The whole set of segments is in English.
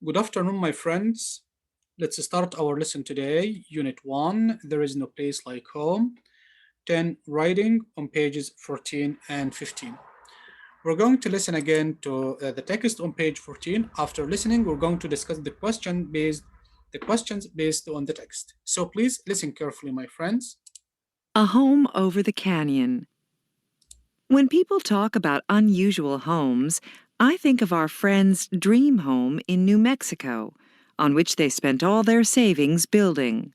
Good afternoon, my friends. Let's start our lesson today. Unit 1, There is no place like home. 10, Writing on pages 14 and 15. We're going to listen again to the text on page 14. After listening, we're going to discuss the questions based on the text. So please listen carefully, my friends. A home over the canyon. When people talk about unusual homes, I think of our friend's dream home in New Mexico, on which they spent all their savings building.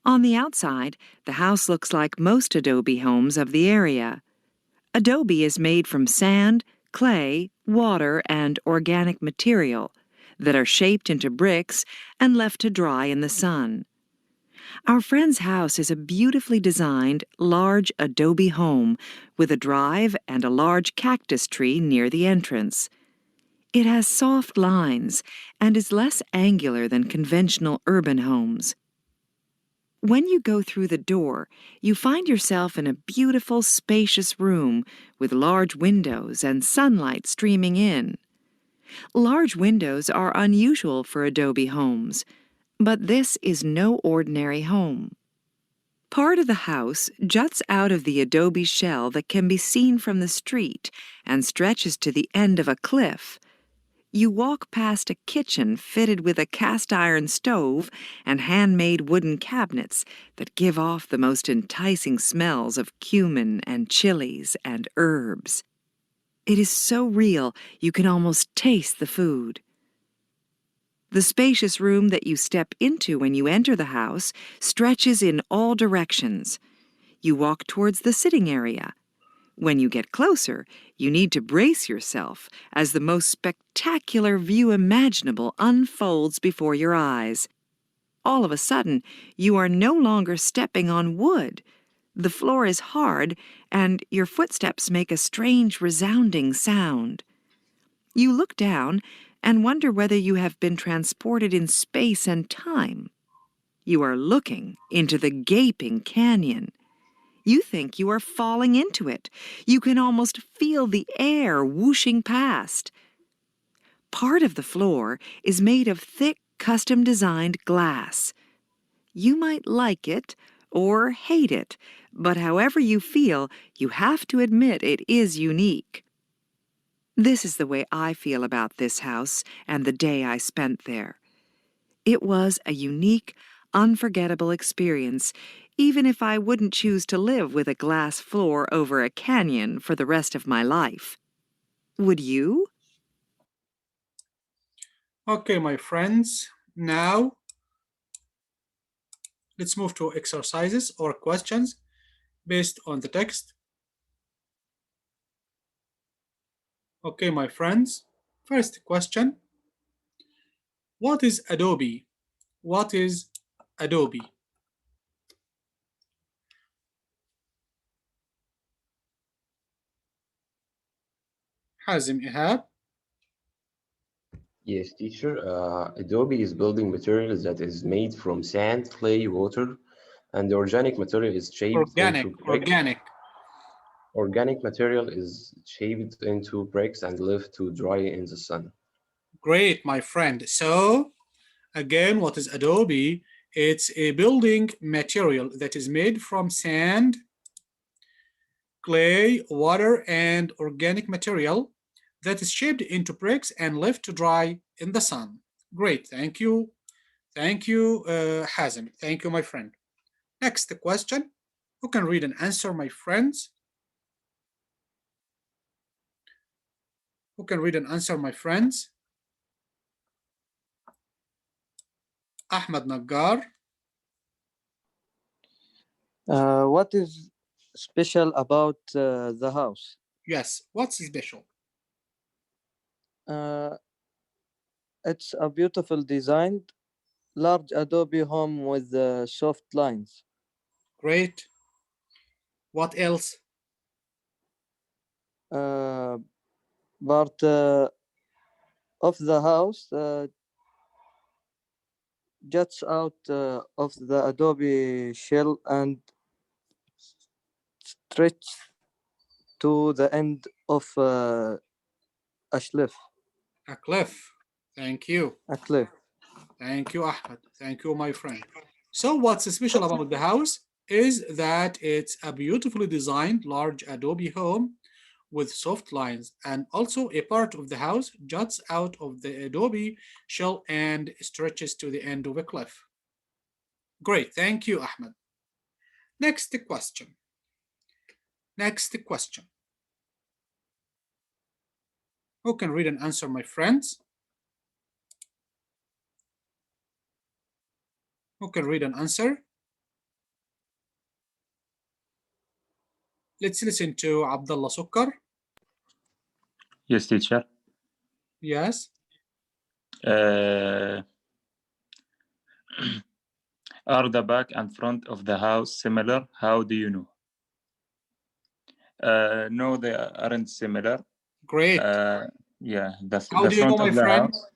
On the outside, the house looks like most adobe homes of the area. Adobe is made from sand, clay, water, and organic material that are shaped into bricks and left to dry in the sun. Our friend's house is a beautifully designed, large adobe home with a drive and a large cactus tree near the entrance. It has soft lines and is less angular than conventional urban homes. When you go through the door, you find yourself in a beautiful, spacious room with large windows and sunlight streaming in. Large windows are unusual for adobe homes, but this is no ordinary home. Part of the house juts out of the adobe shell that can be seen from the street and stretches to the end of a cliff. You walk past a kitchen fitted with a cast-iron stove and handmade wooden cabinets that give off the most enticing smells of cumin and chilies and herbs. It is so real you can almost taste the food. The spacious room that you step into when you enter the house stretches in all directions. You walk towards the sitting area. When you get closer, you need to brace yourself as the most spectacular view imaginable unfolds before your eyes. All of a sudden, you are no longer stepping on wood. The floor is hard, and your footsteps make a strange resounding sound. You look down and wonder whether you have been transported in space and time. You are looking into the gaping canyon. You think you are falling into it. You can almost feel the air whooshing past. Part of the floor is made of thick, custom-designed glass. You might like it or hate it, but however you feel, you have to admit it is unique. This is the way I feel about this house and the day I spent there. It was a unique, unforgettable experience, even if I wouldn't choose to live with a glass floor over a canyon for the rest of my life. Would you? Okay, my friends. Now, let's move to exercises or questions based on the text. Okay, my friends. First question. What is Adobe? What is Adobe? Hazim Ihab. Yes, teacher. Adobe is building materials that is made from sand, clay, water, and the organic material is shaped Organic. into bricks. Organic. Organic material is shaped into bricks and left to dry in the sun. Great, my friend. So, again, what is Adobe? It's a building material that is made from sand, clay, water, and organic material that is shaped into bricks and left to dry in the sun. Great, thank you. Thank you, Hazem. Thank you, my friend. Next question. Who can read and answer, my friends? Who can read and answer, my friends? Ahmed Naggar. What is special about the house? Yes, what's special? Uh, it's a beautiful designed, large adobe home with soft lines. Great. What else? Part of the house juts out of the adobe shell and stretch to the end of a cliff. A cliff. Thank you. A cliff. Thank you, Ahmed. Thank you, my friend. So, what's special about the house is that it's a beautifully designed large adobe home with soft lines, and also a part of the house juts out of the adobe shell and stretches to the end of a cliff. Great, thank you, Ahmed. Next question. Next question. Who can read and answer, my friends? Who can read and answer? Let's listen to Abdullah Sukkar. Yes, teacher. Yes. Uh, are the back and front of the house similar? How do you know? No, they aren't similar. Great. Yeah, How the do you know, front my of the friend? house.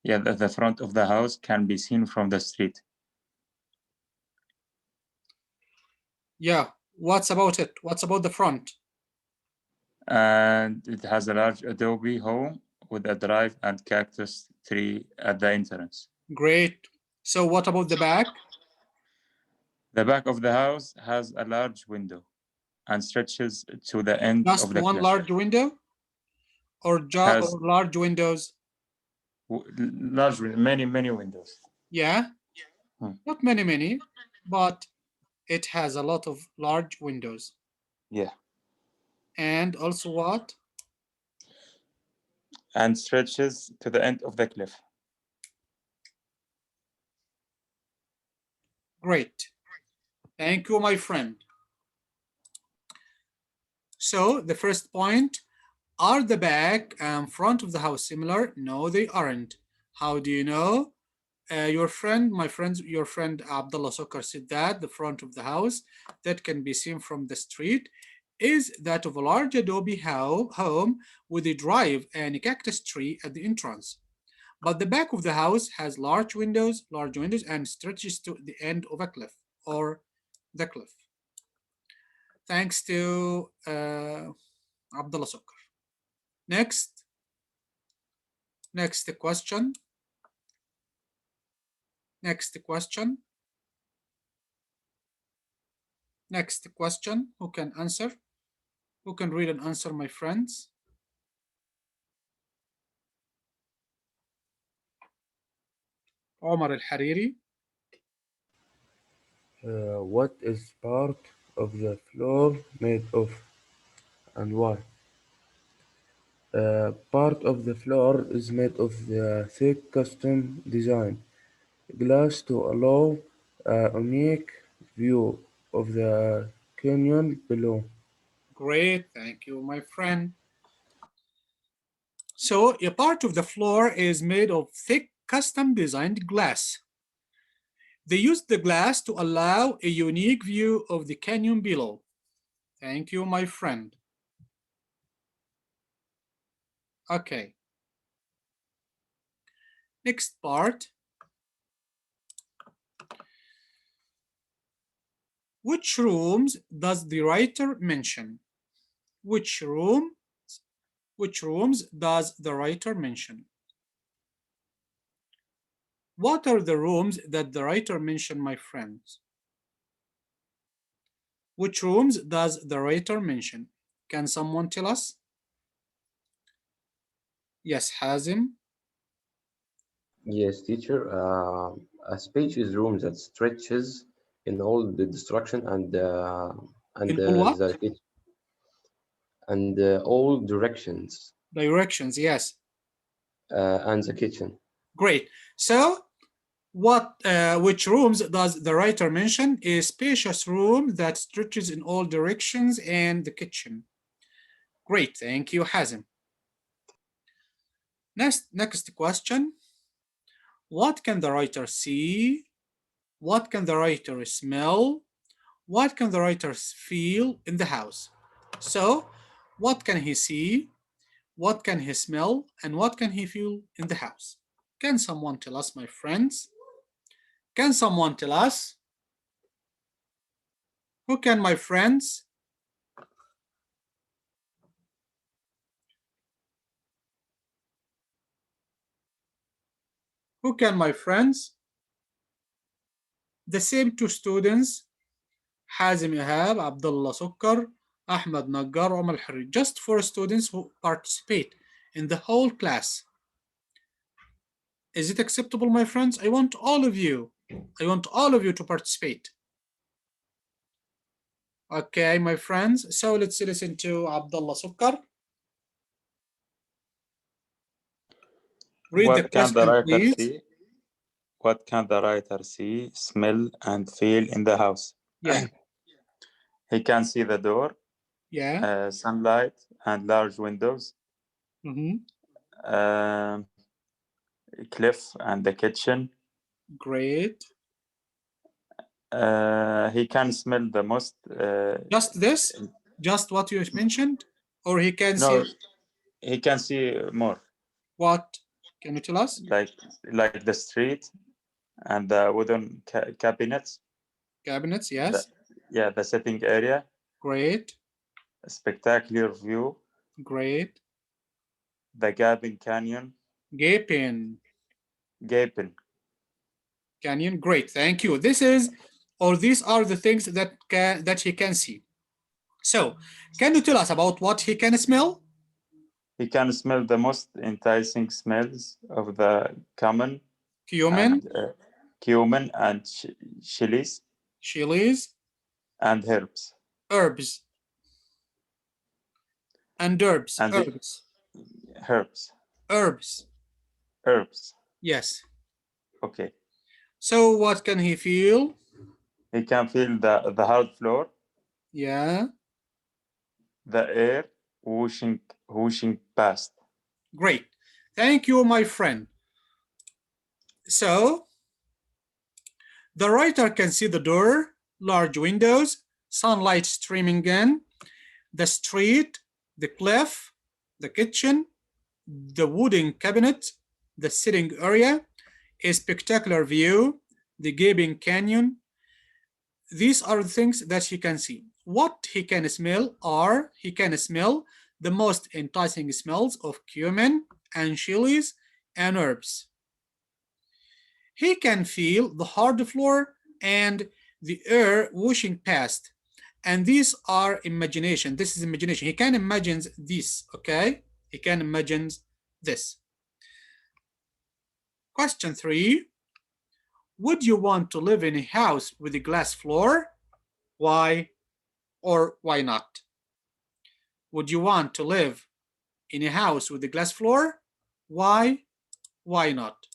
Yeah, the front of the house can be seen from the street. Yeah. What's about it? What's about the front? And it has a large adobe home with a drive and cactus tree at the entrance. Great. So what about the back? The back of the house has a large window and stretches to the end Just of the one cliff. large window, or Has large windows? large, many windows. Yeah. Hmm. Not many, but it has a lot of large windows. Yeah. And also what? And stretches to the end of the cliff. Great. Thank you, my friend. So the first point, are the back and front of the house similar? No, they aren't. How do you know? Your friend, my friends, your friend Abdullah Sokar said that the front of the house that can be seen from the street is that of a large adobe home with a drive and a cactus tree at the entrance. But the back of the house has large windows and stretches to the end of a cliff or the cliff. Thanks to Abdullah Sokar. Next question. Next question. Next question. Who can answer? Who can read and answer, my friends? Omar Al-Hariri. What is part of the floor made of and why? Part of the floor is made of the thick custom design glass to allow a unique view of the canyon below. Great, thank you, my friend. So a part of the floor is made of thick custom designed glass. They used the glass to allow a unique view of the canyon below. Thank you, my friend. Okay. Next part. Which rooms does the writer mention? Which rooms does the writer mention? What are the rooms that the writer mentioned, my friends? Which rooms does the writer mention? Can someone tell us? Yes, Hazim. Yes, teacher. A spacious room that stretches in all the destruction and In all what? all directions, Directions, yes. and the kitchen. Great. So, which rooms does the writer mention? A spacious room that stretches in all directions and the kitchen. Great, thank you, Hazim. Next question. What can the writer see? What can the writer smell? What can the writer feel in the house? So, what can he see? What can he smell? And what can he feel in the house? Can someone tell us, my friends? Can someone tell us? Who can, my friends? Who can, my friends? The same two students, Hazim Ihab, Abdullah Sukkar, Ahmed Naggar, Omar Harri. Just 4 students who participate in the whole class. Is it acceptable, my friends? I want all of you to participate. Okay, my friends. So let's listen to Abdullah Sukkar. Read the What can the question, writer please. see? What can the writer see, smell, and feel in the house? Yeah. He can see the door, Yeah. sunlight, and large windows, cliff, and the kitchen. Great. He can smell the most. Just this? Just what you mentioned? Or he can see No, he can see more, what? Can you tell us? like the street and the wooden cabinets. Cabinets, yes. The sitting area. Great. A spectacular view. Great. The gaping canyon. Gaping. Canyon. Great. Thank you. These are the things that he can see. So, can you tell us about what he can smell? He can smell the most enticing smells of the cumin and chilies and herbs. Herbs. Yes. Okay. So what can he feel? He can feel the hard floor. Yeah. The air whooshing past. Great. Thank you, my friend. So, the writer can see the door, large windows, sunlight streaming in, the street, the cliff, the kitchen, the wooden cabinet, the sitting area, a spectacular view, the gaping canyon. These are the things that he can see. What he can smell are, he can smell the most enticing smells of cumin and chilies and herbs. He can feel the hard floor and the air whooshing past. And these are imagination. This is imagination. He can imagine this, okay? He can imagine this. Question 3. Would you want to live in a house with a glass floor? Why or why not? Would you want to live in a house with a glass floor? Why? Why not?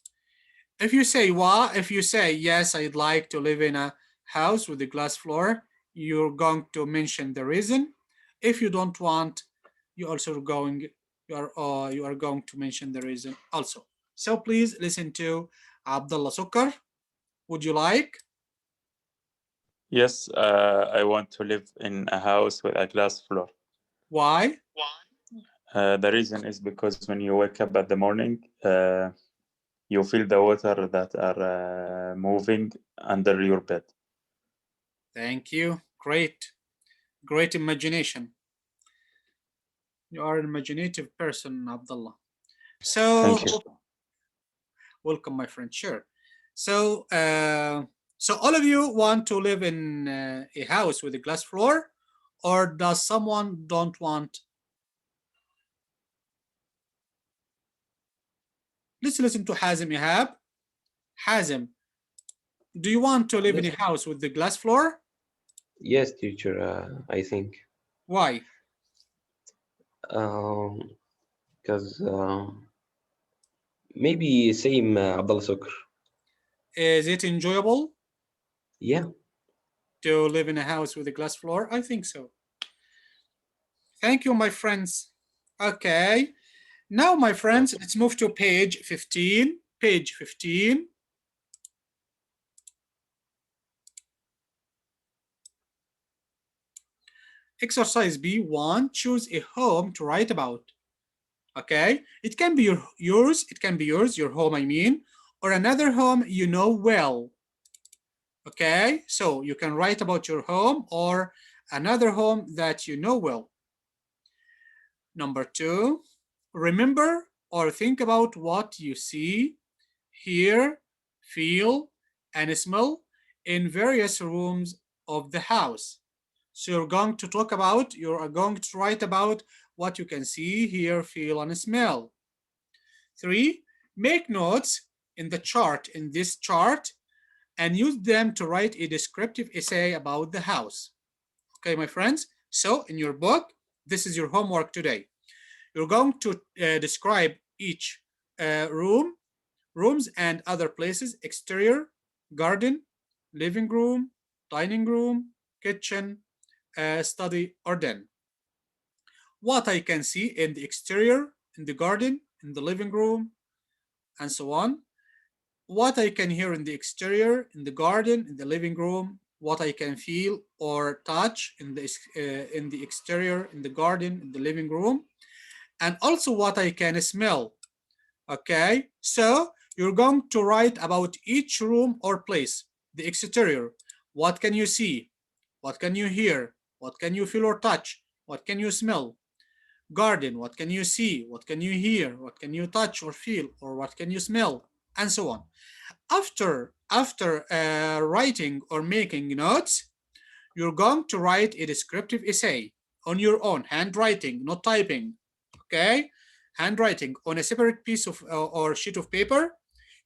If you say why, if you say yes, I'd like to live in a house with a glass floor, you're going to mention the reason. If you don't want, you are going to mention the reason also. So please listen to Abdullah Sukkar. Would you like? Yes, I want to live in a house with a glass floor. Why? The reason is because when you wake up at the morning, you feel the water that are moving under your bed. Thank you. Great. Great imagination. You are an imaginative person, Abdullah. So, thank you. Welcome, my friend. Sure. So, so all of you want to live in a house with a glass floor, or does someone don't want? Let's listen to Hazim Ihab. Hazim, do you want to live in a house with the glass floor? Yes, teacher, I think. Why? Because maybe same Abdullah Sukr. Is it enjoyable? Yeah. To live in a house with a glass floor? I think so. Thank you, my friends. Okay. Now, my friends, let's move to page 15. Page 15. Exercise B1, choose a home to write about. Okay, it can be yours, your home, I mean, or another home you know well. Okay, so you can write about your home or another home that you know well. Number 2, remember or think about what you see, hear, feel, and smell in various rooms of the house. So you are going to write about what you can see, hear, feel, and smell. Three, make notes in this chart, and use them to write a descriptive essay about the house. Okay, my friends? So in your book, this is your homework today. You're going to describe each rooms and other places: exterior, garden, living room, dining room, kitchen, study, or den. What I can see in the exterior, in the garden, in the living room, and so on. What I can hear in the exterior, in the garden, in the living room, what I can feel or touch in the exterior, in the garden, in the living room, and also what I can smell. Okay, so you're going to write about each room or place. The exterior, what can you see? What can you hear? What can you feel or touch? What can you smell? Garden, what can you see? What can you hear? What can you touch or feel? Or what can you smell? And so on. After writing or making notes, you're going to write a descriptive essay on your own, handwriting, not typing. Okay, handwriting on a separate piece of or sheet of paper.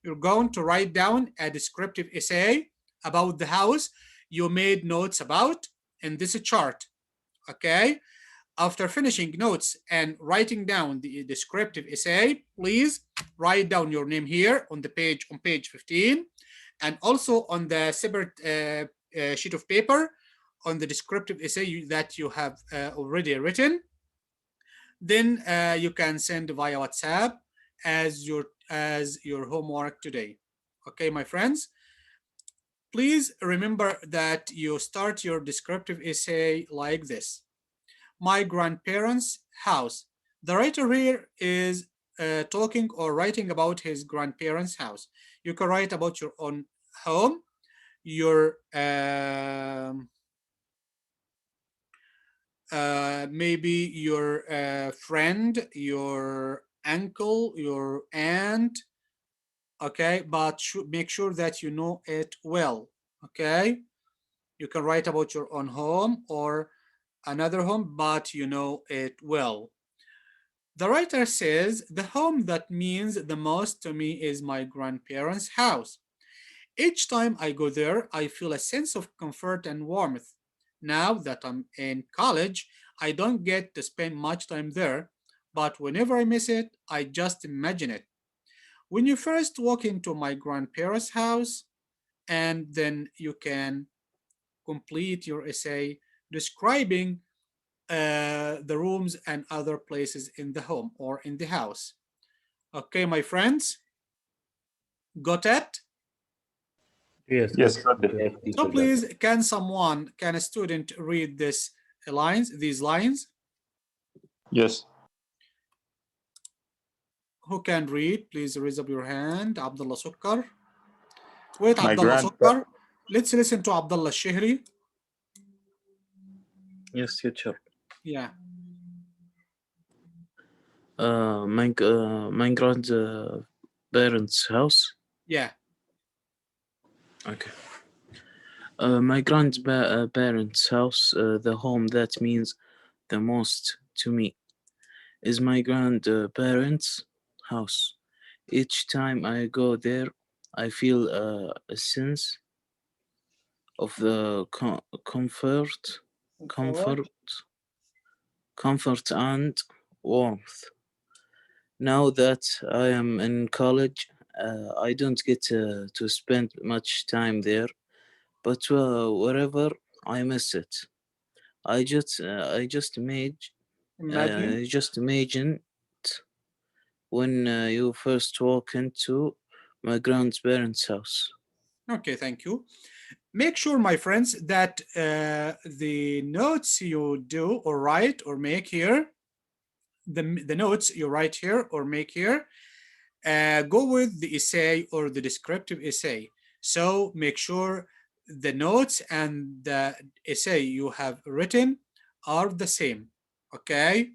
You're going to write down a descriptive essay about the house you made notes about in this chart. Okay, after finishing notes and writing down the descriptive essay, please write down your name here on the page, on page 15, and also on the separate sheet of paper on the descriptive essay that you have already written. Then you can send via WhatsApp as your homework today. Okay, my friends, please remember that you start your descriptive essay like this: my grandparents' house. The writer here is talking or writing about his grandparents' house. You can write about your own home, your maybe your friend, your uncle, your aunt. Okay, but make sure that you know it well. Okay, you can write about your own home or another home, but you know it well. The writer says, the home that means the most to me is my grandparents' house. Each time I go there, I feel a sense of comfort and warmth. Now that I'm in college, I don't get to spend much time there, but whenever I miss it, I just imagine it. When you first walk into my grandparents' house, and then you can complete your essay describing the rooms and other places in the home or in the house. Okay, my friends, got it? Yes, Yes, okay. got it. Yes, So teacher got it. please, can a student read these lines? Yes. Who can read? Please raise up your hand. Abdullah Sukkar. Wait, My Abdullah grandpa. Sukkar. Let's listen to Abdullah Shihri. Yes, teacher. Yeah, My grandparents' house. yeah. Okay. My grandparents' house, the home that means the most to me, is my grandparents' house. Each time I go there, I feel a sense of the Comfort. comfort, comfort and warmth. Now that I am in college, I don't get to spend much time there, but wherever I miss it, I Imagine. just imagine when you first walk into my grandparents' house. Okay, thank you. Make sure, my friends, that the notes you do or write or make here, the notes you write here or make here, go with the essay or the descriptive essay. So make sure the notes and the essay you have written are the same. Okay,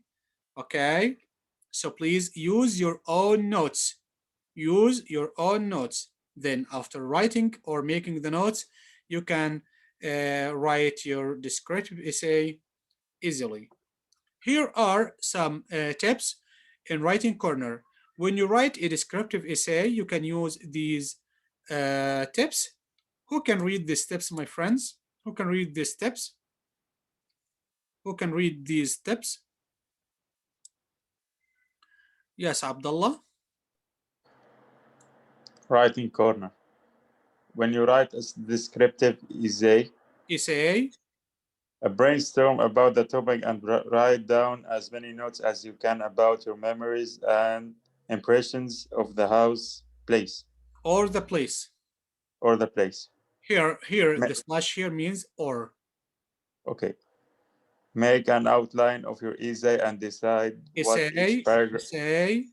okay. So please use your own notes. use your own notes. Then after writing or making the notes, you can write your descriptive essay easily. Here are some tips in writing corner. When you write a descriptive essay, you can use these tips. Who can read these tips, my friends? Who can read these tips? Who can read these tips? Yes, Abdullah. Writing corner. When you write a descriptive essay, Essay. brainstorm about the topic and write down as many notes as you can about your memories and impressions of the house, place, Or the place. or the place. Here, Ma- the slash here means or. okay. Make an outline of your essay and decide what each Essay, paragraph essay,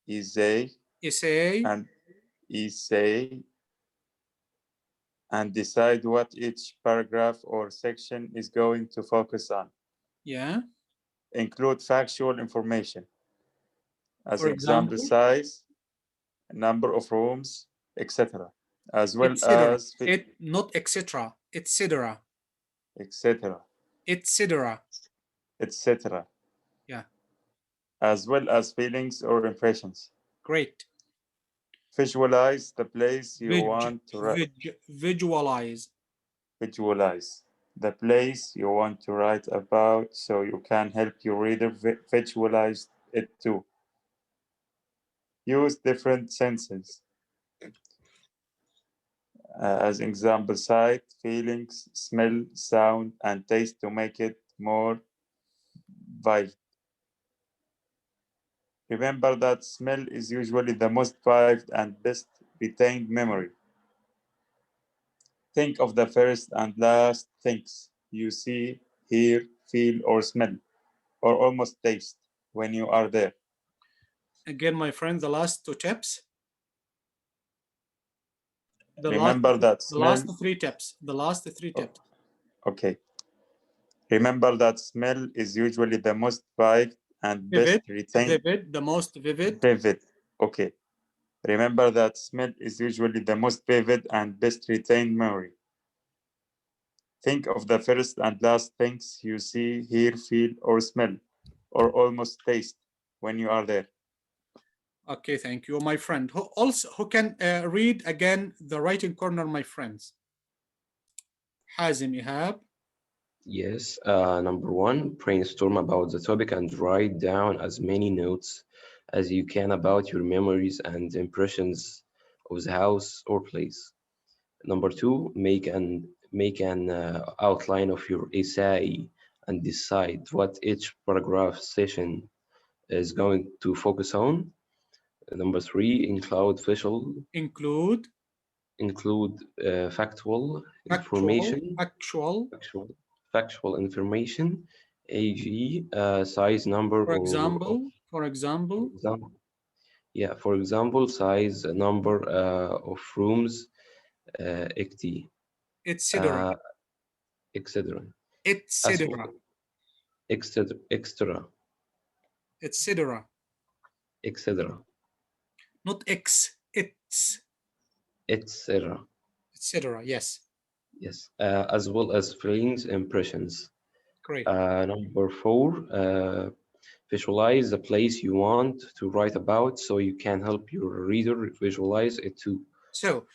essay essay. and essay and decide what each paragraph or section is going to focus on. Yeah. Include factual information, as For example example, size, number of rooms, etc., as well etc. as It not etc. Etc. etc., Etc. etc., Yeah. as well as feelings or impressions. Great. Visualize the place you want to Visualize. visualize the place you want to write about so you can help your reader visualize it too. Use different senses, as example sight, feelings, smell, sound, and taste to make it more vivid. Remember that smell is usually the most vivid and best retained memory. Think of the first and last things you see, hear, feel, or smell, or almost taste when you are there. Again, my friend, the last two tips. The last Remember that the last smell. three tips. The last three tips. Okay. Remember that smell is usually the most vivid and best Vivid. retained. Vivid. The most vivid. Vivid. Okay. Remember that smell is usually the most vivid and best retained memory. Think of the first and last things you see, hear, feel, or smell, or almost taste when you are there. Okay, thank you, my friend. Who can read again the writing corner, my friends? Hazim Ihab. Yes, number one, brainstorm about the topic and write down as many notes as you can about your memories and impressions of the house or place. Number two, make an outline of your essay and decide what each paragraph session is going to focus on. Number three, Include include factual factual, information, actual. factual, factual information, e.g., size, number, For or of, example, for for example, example, yeah, for example, size, number of rooms, ect, etc. uh, etc. As well, Etc. extra, Etc. etc., Not X. It's etc. etc. Yes. Yes, as well as feelings, impressions. Great. Number four, visualize the place you want to write about so you can help your reader visualize it too. So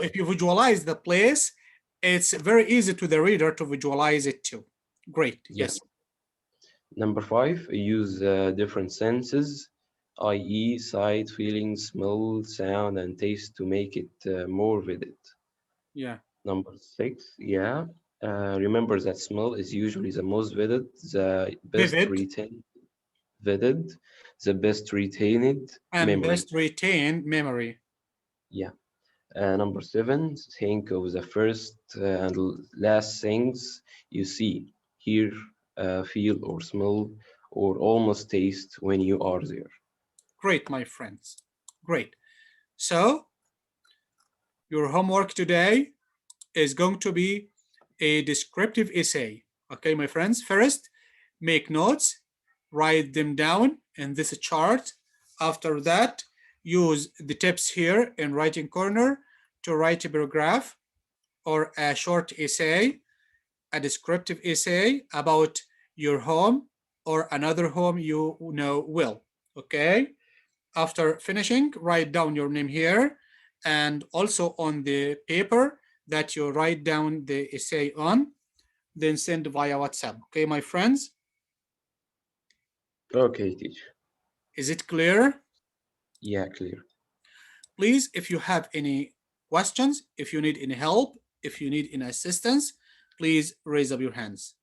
if you visualize the place, it's very easy to the reader to visualize it too. Great. Yeah. Yes. Number five, use different senses, i.e., sight, feeling, smell, sound, and taste to make it more vivid. Yeah. Number six, yeah. Remember that smell is usually the most vivid, the best Vivid retained, vivid, the best retained and memory. best retained memory. Yeah. Number seven, think of the first and last things you see, hear, feel, or smell, or almost taste when you are there. Great, my friends. Great. So your homework today is going to be a descriptive essay. Okay, my friends. First, make notes, write them down in this chart. After that, use the tips here in writing corner to write a paragraph or a short essay, a descriptive essay about your home or another home you know well. Okay. After finishing, write down your name here and also on the paper that you write down the essay on, then send via WhatsApp. Okay, my friends, Okay, teacher. is it clear? Yeah, clear. Please, if you have any questions, if you need any help, if you need any assistance, please raise up your hands.